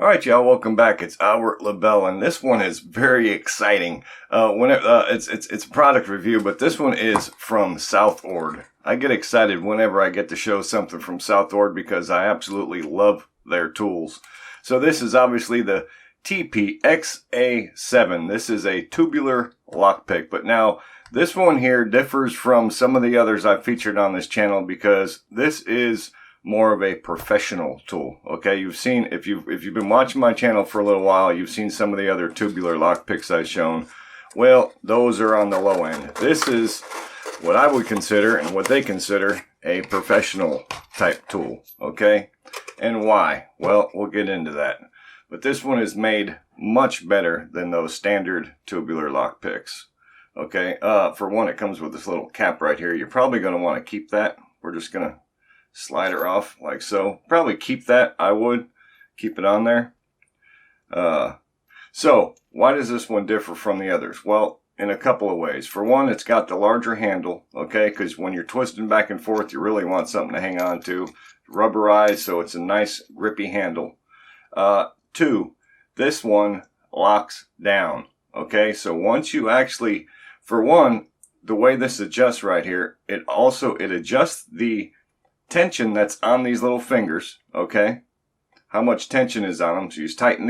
Alright y'all, welcome back. It's Albert LaBelle, and this one is very exciting. It's a product review, but this one is from SouthOrd. I get excited whenever I get to show something from SouthOrd because I absolutely love their tools. So this is obviously the TPXA-7. This is a tubular lockpick, but now this one here differs from some of the others I've featured on this channel because this is more of a professional tool. Okay, you've seen, if you've been watching my channel for a little while, you've seen some of the other tubular lockpicks I've shown. Well, those are on the low end. This is what I would consider and what they consider a professional type tool. Okay, and why? Well, we'll get into that. But this one is made much better than those standard tubular lockpicks. Okay, for one, it comes with this little cap right here. You're probably going to want to keep that. We're just going to slide her off like so. Probably keep that. I would keep it on there. So why does this one differ from the others? Well, in a couple of ways. For one, it's got the larger handle, okay, because when you're twisting back and forth, you really want something to hang on to. Rubberized, so it's a nice grippy handle. Two, this one locks down, okay, so once you actually, for one, the way this adjusts right here, it adjusts the tension that's on these little fingers, okay, how much tension is on them. So you tighten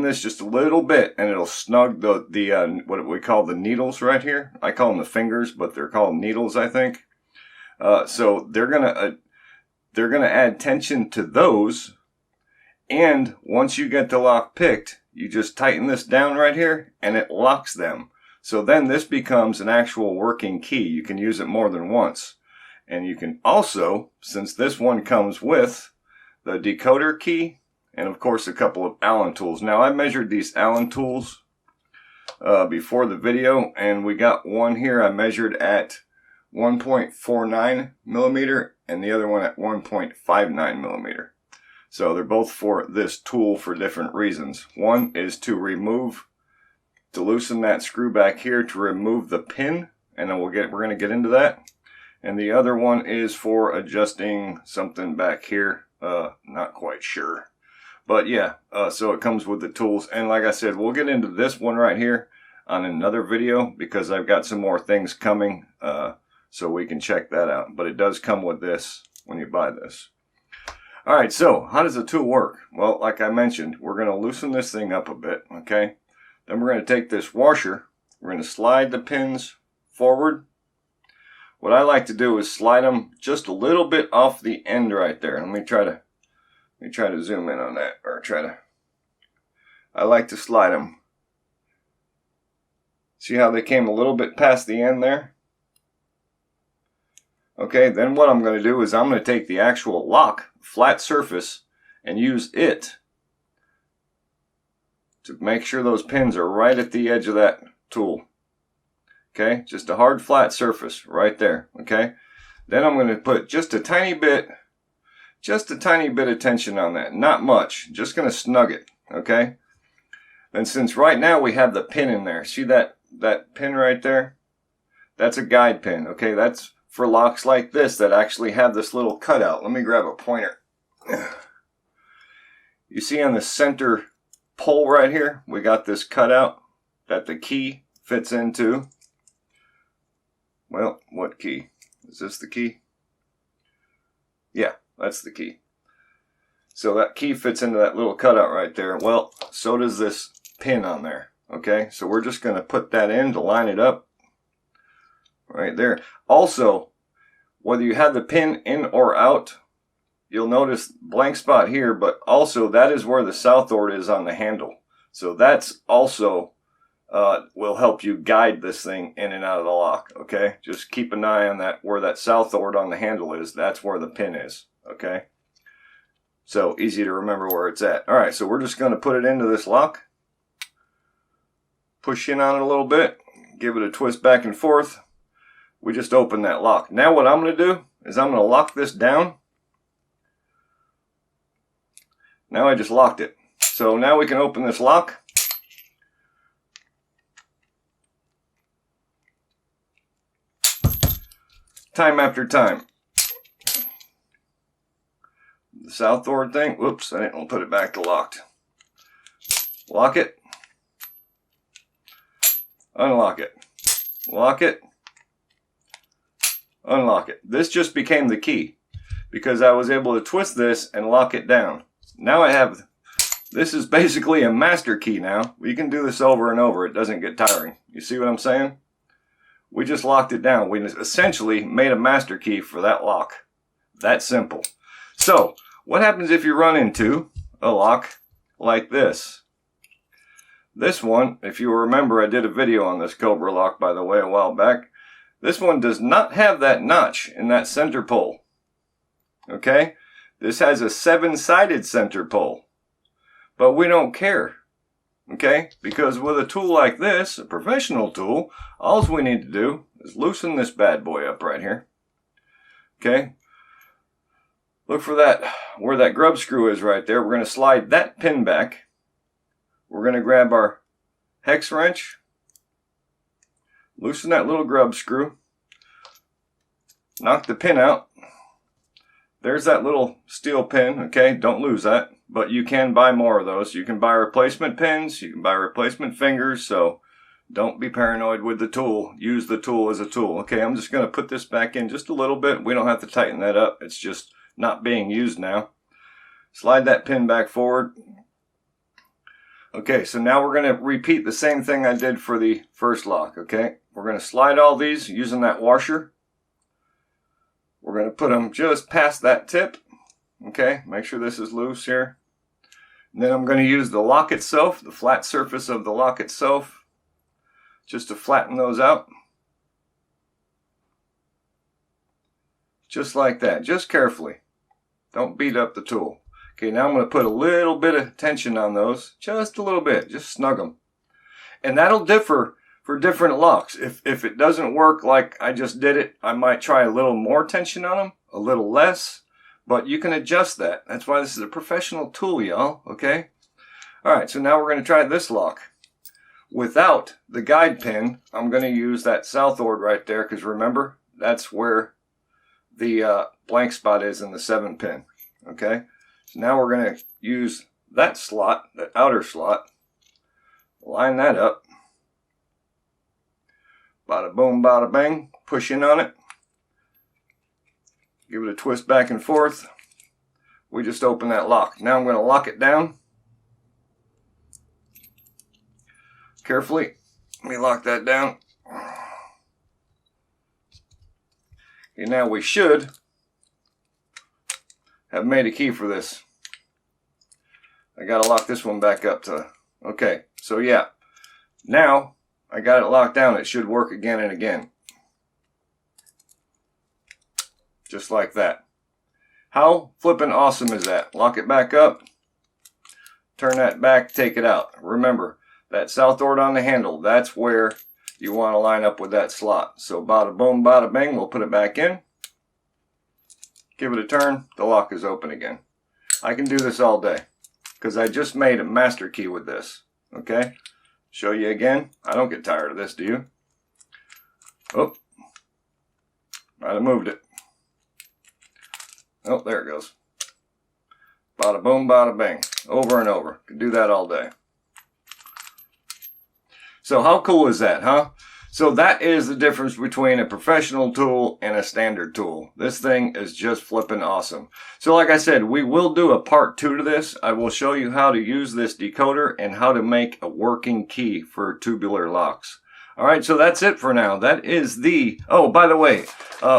this just a little bit and it'll snug the what we call the needles right here. I call them the fingers, but they're called needles, I think. So they're gonna add tension to those, and once you get the lock picked, you just tighten this down right here and it locks them. So then this becomes an actual working key. You can use it more than once. And you can also, since this one comes with the decoder key and of course a couple of Allen tools. Now I measured these Allen tools before the video, and we got one here I measured at 1.49 millimeter and the other one at 1.59 millimeter. So they're both for this tool for different reasons. One is to loosen that screw back here to remove the pin, and then we're going to get into that. And the other one is for adjusting something back here. Not quite sure. But yeah, so it comes with the tools. And like I said, we'll get into this one right here on another video because I've got some more things coming. So we can check that out. But it does come with this when you buy this. Alright, so how does the tool work? Well, like I mentioned, we're going to loosen this thing up a bit. Okay. Then we're going to take this washer. We're going to slide the pins forward. What I like to do is slide them just a little bit off the end right there. Let me try to zoom in on that, or I like to slide them. See how they came a little bit past the end there? Okay, then what I'm going to do is I'm going to take the actual lock, flat surface, and use it to make sure those pins are right at the edge of that tool. Okay, just a hard flat surface right there. Okay, then I'm going to put just a tiny bit of tension on that. Not much, just going to snug it. Okay, and since right now we have the pin in there, see that pin right there? That's a guide pin. Okay, that's for locks like this that actually have this little cutout. Let me grab a pointer. You see on the center pole right here, we got this cutout that the key fits into. Well, what key? Is this the key? Yeah, that's the key. So that key fits into that little cutout right there. Well, so does this pin on there. Okay, so we're just going to put that in to line it up right there. Also, whether you have the pin in or out, you'll notice blank spot here, but also that is where the SouthOrd is on the handle. So that's also will help you guide this thing in and out of the lock. Okay, just keep an eye on that, where that SouthOrd on the handle is. That's where the pin is. Okay, so easy to remember where it's at. All right, so we're just going to put it into this lock, push in on it a little bit, give it a twist back and forth. We just open that lock. Now what I'm going to do is I'm going to lock this down. Now I just locked it. So now we can open this lock. Time after time. The SouthOrd thing, whoops, I didn't put it back to locked. lock it, unlock it, lock it, unlock it. This just became the key because I was able to twist this and lock it down. Now I have, this is basically a master key now. We can do this over and over. It doesn't get tiring. You see what I'm saying? We just locked it down. We essentially made a master key for that lock. That simple. So what happens if you run into a lock like this? This one, if you remember, I did a video on this Cobra lock, by the way, a while back. This one does not have that notch in that center pole. Okay? This has a 7-sided center pole. But we don't care. Okay? Because with a tool like this, a professional tool, all we need to do is loosen this bad boy up right here. Okay? Look for that, where that grub screw is right there. We're going to slide that pin back. We're going to grab our hex wrench. Loosen that little grub screw. Knock the pin out. There's that little steel pin, okay? Don't lose that. But you can buy more of those. You can buy replacement pins. You can buy replacement fingers. So don't be paranoid with the tool. Use the tool as a tool. Okay, I'm just going to put this back in just a little bit. We don't have to tighten that up. It's just not being used now. Slide that pin back forward. Okay, so now we're going to repeat the same thing I did for the first lock, okay? We're going to slide all these using that washer. We're going to put them just past that tip. Okay, make sure this is loose here. And then I'm going to use the lock itself, the flat surface of the lock itself, just to flatten those out. Just like that, just carefully. Don't beat up the tool. Okay, now I'm going to put a little bit of tension on those, just a little bit, just snug them. And that'll differ for different locks. If it doesn't work like I just did it, I might try a little more tension on them, a little less, but you can adjust that. That's why this is a professional tool, y'all, okay? All right, so now we're going to try this lock. Without the guide pin, I'm going to use that SouthOrd right there, because remember, that's where the blank spot is in the 7 pin, okay? So now we're going to use that slot, that outer slot, line that up. Bada boom, bada bang, push in on it. Give it a twist back and forth. We just open that lock. Now I'm going to lock it down. Carefully, let me lock that down. Okay, now we should have made a key for this. I got to lock this one back up to, okay, so yeah. Now I got it locked down. It should work again and again. Just like that. How flippin' awesome is that? Lock it back up. Turn that back, take it out. Remember, that SouthOrd on the handle, that's where you want to line up with that slot. So bada boom, bada bang, we'll put it back in. Give it a turn, the lock is open again. I can do this all day because I just made a master key with this. Okay? Show you again. I don't get tired of this, do you? Oh, might have moved it. Oh, there it goes. Bada boom, bada bang. Over and over. Could do that all day. So how cool is that, huh? So that is the difference between a professional tool and a standard tool. This thing is just flipping awesome. So like I said, we will do a part 2 to this. I will show you how to use this decoder and how to make a working key for tubular locks. All right, so that's it for now. That is the, oh, by the way,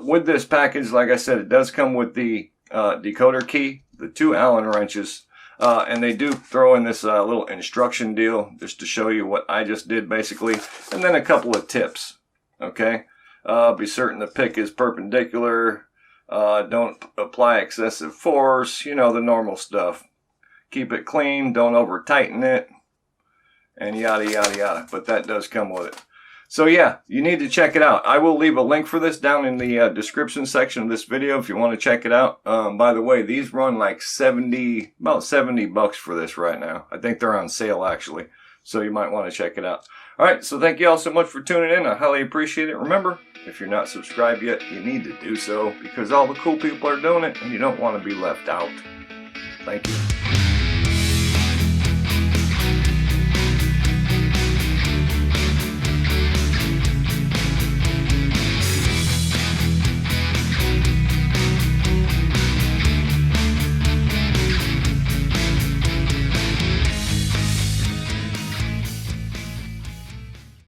with this package, like I said, it does come with the decoder key, the 2 Allen wrenches, and they do throw in this little instruction deal just to show you what I just did basically, and then a couple of tips, okay? Be certain the pick is perpendicular, don't apply excessive force, you know, the normal stuff. Keep it clean, don't over tighten it, and yada yada yada, but that does come with it. So yeah, you need to check it out. I will leave a link for this down in the description section of this video if you want to check it out. By the way, these run like about 70 bucks for this right now. I think they're on sale actually, so you might want to check it out. All right, so thank you all so much for tuning in. I highly appreciate it. Remember, if you're not subscribed yet, you need to do so because all the cool people are doing it and you don't want to be left out. Thank you.